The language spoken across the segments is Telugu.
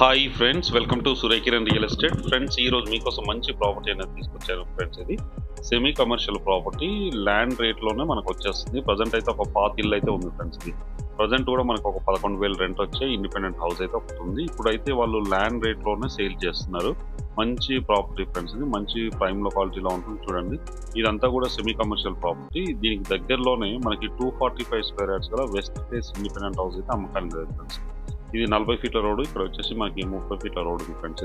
Hi friends, welcome to Surya Kiran real estate. Friends, ఈ రోజు మీకోసం మంచి ప్రాపర్టీ అనేది తీసుకొచ్చాను ఫ్రెండ్స్. ఇది సెమీ కమర్షియల్ ప్రాపర్టీ, ల్యాండ్ రేట్లోనే మనకు వచ్చేస్తుంది. ప్రజెంట్ అయితే ఒక పాత ఇల్లు అయితే ఉంది ఫ్రెండ్స్. ఇది ప్రజెంట్ కూడా మనకు ఒక 11,000 రెంట్ వచ్చే ఇండిపెండెంట్ హౌస్ అయితే ఒకటి ఉంది. ఇప్పుడైతే వాళ్ళు ల్యాండ్ రేట్లోనే సేల్ చేస్తున్నారు. మంచి ప్రాపర్టీ ఫ్రెండ్స్, ఇది మంచి ప్రైమ్ లొకాలిటీలో ఉంటుంది. చూడండి, ఇదంతా కూడా సెమీ కమర్షియల్ ప్రాపర్టీ. దీనికి దగ్గరలోనే మనకి 245 స్క్వేర్ యార్డ్స్ గల వెస్ట్ ఫేస్ ఇండిపెండెంట్ హౌస్ అయితే అమ్మకానికి లేదు ఫ్రెండ్స్. ఇది 40 ఫీట్ల రోడ్డు, ఇక్కడ వచ్చేసి మనకి 30 ఫీట్ల రోడ్డు ఉంది ఫ్రెండ్స్.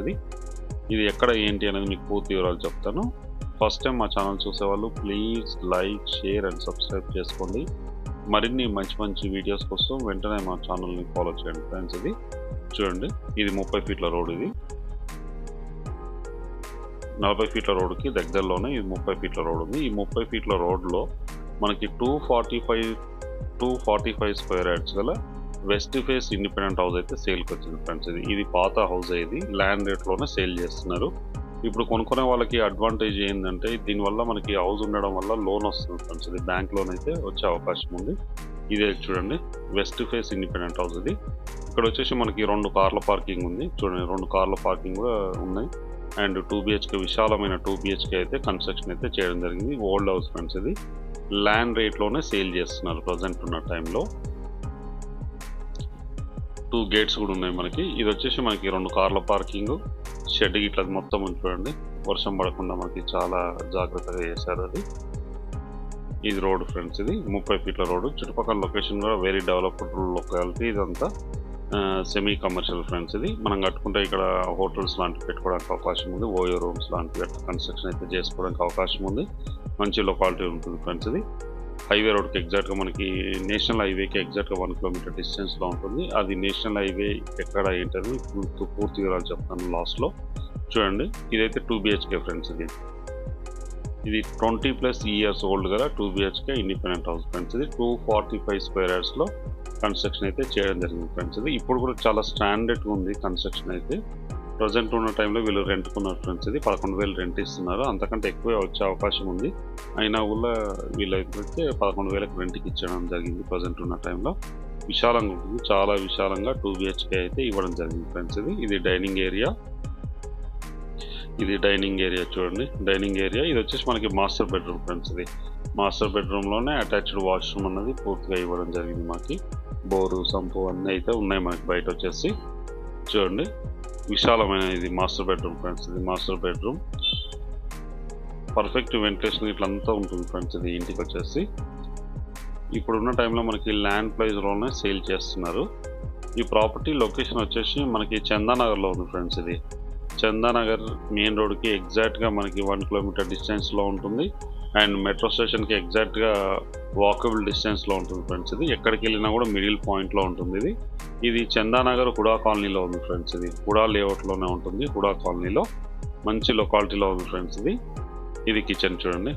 ఇది ఎక్కడ ఏంటి అనేది మీకు పూర్తి వివరాలు చెప్తాను. ఫస్ట్ టైం మా ఛానల్ చూసేవాళ్ళు please like, share and subscribe చేసుకోండి. మరిన్ని మంచి మంచి వీడియోస్ కోసం వెంటనే మా ఛానల్ని ఫాలో చేయండి ఫ్రెండ్స్. ఇది చూడండి, ఇది 30 ఫీట్ల రోడ్. ఇది 40 ఫీట్ల రోడ్డుకి దగ్గరలోనే ఇది 30 ఫీట్ల రోడ్ ఉంది. ఈ 30 ఫీట్ల రోడ్లో మనకి 245 స్క్వేర్ యార్డ్స్ గల వెస్ట్ ఫేస్ ఇండిపెండెంట్ హౌస్ అయితే సేల్కి వచ్చింది ఫ్రెండ్స్. ఇది పాత హౌస్. ఇది ల్యాండ్ రేట్లోనే సేల్ చేస్తున్నారు. ఇప్పుడు కొనుక్కునే వాళ్ళకి అడ్వాంటేజ్ ఏంటంటే, దీనివల్ల మనకి హౌస్ ఉండడం వల్ల లోన్ వస్తుంది ఫ్రెండ్స్. ఇది బ్యాంక్ లోన్ అయితే వచ్చే అవకాశం ఉంది. ఇదే చూడండి, వెస్ట్ ఫేస్ ఇండిపెండెంట్ హౌస్. ఇది ఇక్కడ వచ్చేసి మనకి 2 కార్ల పార్కింగ్ ఉంది. చూడండి, 2 కార్ల పార్కింగ్ కూడా ఉన్నాయి. అండ్ 2 BHK విశాలమైన 2 BHK అయితే కన్స్ట్రక్షన్ అయితే చేయడం జరిగింది. Old house friends. ఇది ల్యాండ్ రేట్లోనే సేల్ చేస్తున్నారు ప్రజెంట్ ఉన్న టైంలో. 2 గేట్స్ కూడా ఉన్నాయి మనకి. ఇది వచ్చేసి మనకి 2 కార్ల పార్కింగ్, షెడ్ ఇట్లా మొత్తం చూడండి. వర్షం పడకుండా మనకి చాలా జాగ్రత్తగా చేశారు. ఇది రోడ్ ఫ్రెండ్స్. ఇది 30 ఫీట్ల రోడ్డు. చుట్టుపక్కల లొకేషన్ కూడా వెరీ డెవలప్డ్ లొకాలిటీ. ఇదంతా సెమీ కమర్షియల్ ఫ్రెండ్స్. ఇది మనం కట్టుకుంటే ఇక్కడ హోటల్స్ లాంటివి పెట్టుకోవడానికి అవకాశం ఉంది. ఓయో రూమ్స్ లాంటివి కన్స్ట్రక్షన్ అయితే చేసుకోవడానికి అవకాశం ఉంది. మంచి లొకాలిటీ ఉంటుంది ఫ్రెండ్స్. ఇది హైవే రోడ్కి ఎగ్జాక్ట్గా మనకి నేషనల్ హైవేకి ఎగ్జాక్ట్గా 1 కిలోమీటర్ డిస్టెన్స్లో ఉంటుంది. అది నేషనల్ హైవే ఎక్కడ ఏంటని పూర్తి వివరాలు చెప్తాను లాస్ట్లో. చూడండి, ఇదైతే 2 BHK ఫ్రెండ్స్. ఇది 20+ ఇయర్స్ ఓల్డ్ గల 2 BHK ఇండిపెండెంట్ హౌస్ ఫ్రెండ్స్. ఇది 245 స్క్వేర్ యార్డ్స్లో కన్స్ట్రక్షన్ అయితే చేయడం జరిగింది ఫ్రెండ్స్. ఇది ఇప్పుడు కూడా చాలా స్టాండర్డ్గా ఉంది కన్స్ట్రక్షన్ అయితే. ప్రజెంట్ ఉన్న టైంలో వీళ్ళు రెంట్కున్నారు ఫ్రెండ్స్. ఇది 11,000 రెంట్ ఇస్తున్నారు. అంతకంటే ఎక్కువే వచ్చే అవకాశం ఉంది. అయినా కూడా వీళ్ళైతే 11,000కి రెంట్కి ఇచ్చడం జరిగింది ప్రజెంట్ ఉన్న టైంలో. విశాలంగా ఉంటుంది, చాలా విశాలంగా 2 BHK అయితే ఇవ్వడం జరిగింది ఫ్రెండ్స్. ఇది డైనింగ్ ఏరియా. ఇది డైనింగ్ ఏరియా చూడండి, డైనింగ్ ఏరియా. ఇది వచ్చేసి మనకి మాస్టర్ బెడ్రూమ్ ఫ్రెండ్స్. ఇది మాస్టర్ బెడ్రూమ్లోనే అటాచ్డ్ వాష్రూమ్ అన్నది పూర్తిగా ఇవ్వడం జరిగింది మనకి. బోరు, సంపు అన్నీ అయితే ఉన్నాయి మనకి బయట వచ్చేసి. చూడండి, విశాలమైన ఇది మాస్టర్ బెడ్రూమ్ ఫ్రెండ్స్. ఇది మాస్టర్ బెడ్రూమ్, పర్ఫెక్ట్ వెంటిలేషన్ ఇట్లంతా ఉంటుంది ఫ్రెండ్స్. ఇది ఇంటికి వచ్చేసి ఇప్పుడున్న టైంలో మనకి ల్యాండ్ ప్రైస్లోనే సేల్ చేస్తున్నారు. ఈ ప్రాపర్టీ లొకేషన్ వచ్చేసి మనకి చందానగర్లో ఉంది ఫ్రెండ్స్. ఇది చందానగర్ మెయిన్ రోడ్కి ఎగ్జాక్ట్గా మనకి 1 కిలోమీటర్ డిస్టెన్స్లో ఉంటుంది. అండ్ మెట్రో స్టేషన్కి ఎగ్జాక్ట్గా వాకబుల్ డిస్టెన్స్లో ఉంటుంది ఫ్రెండ్స్. ఇది ఎక్కడికి వెళ్ళినా కూడా మిడిల్ పాయింట్లో ఉంటుంది. ఇది చందానగర్ హుడా కాలనీలో ఉంది ఫ్రెండ్స్. ఇది హుడా లేఅవుట్లోనే ఉంటుంది. హుడా కాలనీలో మంచి లొకాలిటీలో ఉంది ఫ్రెండ్స్. ఇది కిచెన్ చూడండి.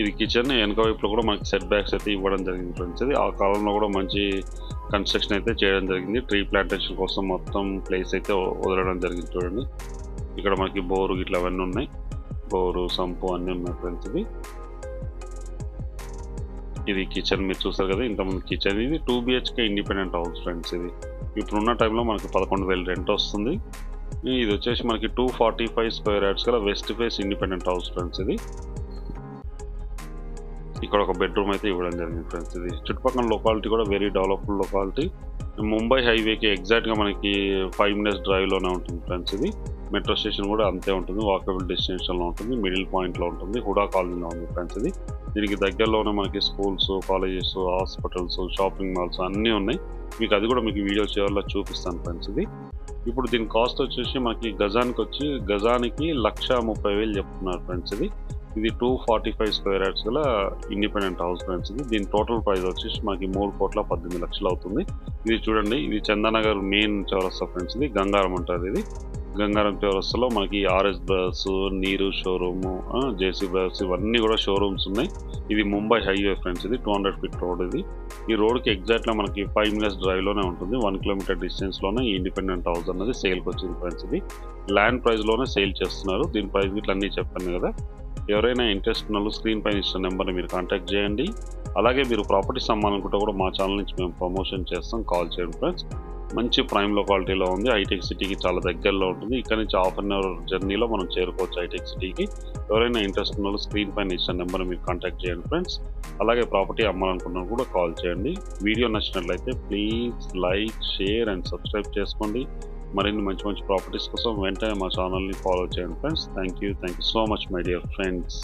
ఇది కిచెన్ వెనక వైపులో కూడా మనకి సెట్ బ్యాక్స్ అయితే ఇవ్వడం జరిగింది ఫ్రెండ్స్. ఆ కాలంలో కూడా మంచి కన్స్ట్రక్షన్ అయితే చేయడం జరిగింది. ట్రీ ప్లాంటేషన్ కోసం మొత్తం ప్లేస్ అయితే వదలడం జరిగింది. చూడండి, ఇక్కడ మనకి బోరు ఇట్లా అవన్నీ ఉన్నాయి. బోరు, సంపు అన్నీ ఉన్నాయి ఫ్రెండ్స్. ఇది కిచెన్ మీరు చూసారు కదా, ఇంతమంది కిచెన్. ఇది 2 BHK ఇండిపెండెంట్ హౌస్ ఫ్రెండ్స్. ఇది ఇప్పుడున్న టైంలో మనకి 11,000 రెంట్ వస్తుంది. ఇది వచ్చేసి మనకి 245 స్క్వేర్ యార్డ్స్ గల west face independent house friends. ఇది ఇక్కడ ఒక బెడ్రూమ్ అయితే ఇవ్వడం జరిగింది ఫ్రెండ్స్. ఇది చుట్టుపక్కల లొకాలిటీ కూడా వెరీ డెవలప్డ్ లొకాలిటీ. ముంబై హైవేకి ఎగ్జాక్ట్గా మనకి 5 minutes డ్రైవ్లోనే ఉంటుంది ఫ్రెండ్స్. ఇది మెట్రో స్టేషన్ కూడా అంతే ఉంటుంది, వాకబుల్ డిస్టెన్స్లో ఉంటుంది, మిడిల్ పాయింట్లో ఉంటుంది. హుడా కాలనీలో ఉంది ఫ్రెండ్స్. దీనికి దగ్గరలోనే మనకి schools, colleges, hospitals, shopping malls అన్నీ ఉన్నాయి. మీకు అది కూడా మీకు వీడియో చివరిలో చూపిస్తాను ఫ్రెండ్స్. ఇప్పుడు దీని కాస్ట్ వచ్చేసి మనకి గజానికి 1,30,000 చెప్తున్నారు ఫ్రెండ్స్. ఇది 245 స్క్వేర్ యార్డ్స్ గల ఇండిపెండెంట్ హౌస్ ఫ్రెండ్స్. దీని టోటల్ ప్రైస్ వచ్చేసి మనకి 3,18,00,000 అవుతుంది. ఇది చూడండి, ఇది చందానగర్ మెయిన్ చౌరస్తా ఫ్రెండ్స్. ఇది గంగారం అంటారు. ఇది గంగారం చౌరస్తాలో మనకి RS బ్రదర్స్, నీరు షోరూము, JC బ్రదర్స్ ఇవన్నీ కూడా షోరూమ్స్ ఉన్నాయి. ఇది ముంబై హైవే ఫ్రెండ్స్. ఇది 200 ఫీట్ రోడ్. ఈ రోడ్కి ఎగ్జాక్ట్గా మనకి 5 minutes డ్రైవ్లోనే ఉంటుంది. 1 కిలోమీటర్ డిస్టెన్స్లోనే ఈ ఇండిపెండెంట్ హౌస్ అన్నది సేల్కి వచ్చింది ఫ్రెండ్స్. ల్యాండ్ ప్రైస్లోనే సేల్ చేస్తున్నారు. దీని ప్రైస్ ఇట్లా అన్నీ చెప్పాను కదా. ఎవరైనా ఇంట్రెస్ట్ ఉన్న స్క్రీన్ పైన ఇచ్చిన నెంబర్ని మీరు కాంటాక్ట్ చేయండి. అలాగే మీరు ప్రాపర్టీస్ అమ్మాలనుకుంటే కూడా మా ఛానల్ నుంచి మేము ప్రమోషన్ చేస్తాం, కాల్ చేయండి ఫ్రెండ్స్. మంచి ప్రైమ్ లొకాలిటీలో ఉంది. హైటెక్ సిటీకి చాలా దగ్గరలో ఉంటుంది. ఇక్కడ నుంచి హాఫ్ అన్ అవర్ జర్నీలో మనం చేరుకోవచ్చు హైటెక్ సిటీకి. ఎవరైనా ఇంట్రెస్ట్ ఉన్న వాళ్ళు స్క్రీన్ పైన ఇచ్చిన నెంబర్ మీరు కాంటాక్ట్ చేయండి ఫ్రెండ్స్. అలాగే ప్రాపర్టీ అమ్మాలనుకున్నా కూడా కాల్ చేయండి. వీడియో నచ్చినట్లయితే please like, share and subscribe చేసుకోండి. మరిన్ని మంచి మంచి ప్రాపర్టీస్ కోసం వెంటనే మా ఛానల్ని ఫాలో చేయండి friends. Thank you so much my dear friends.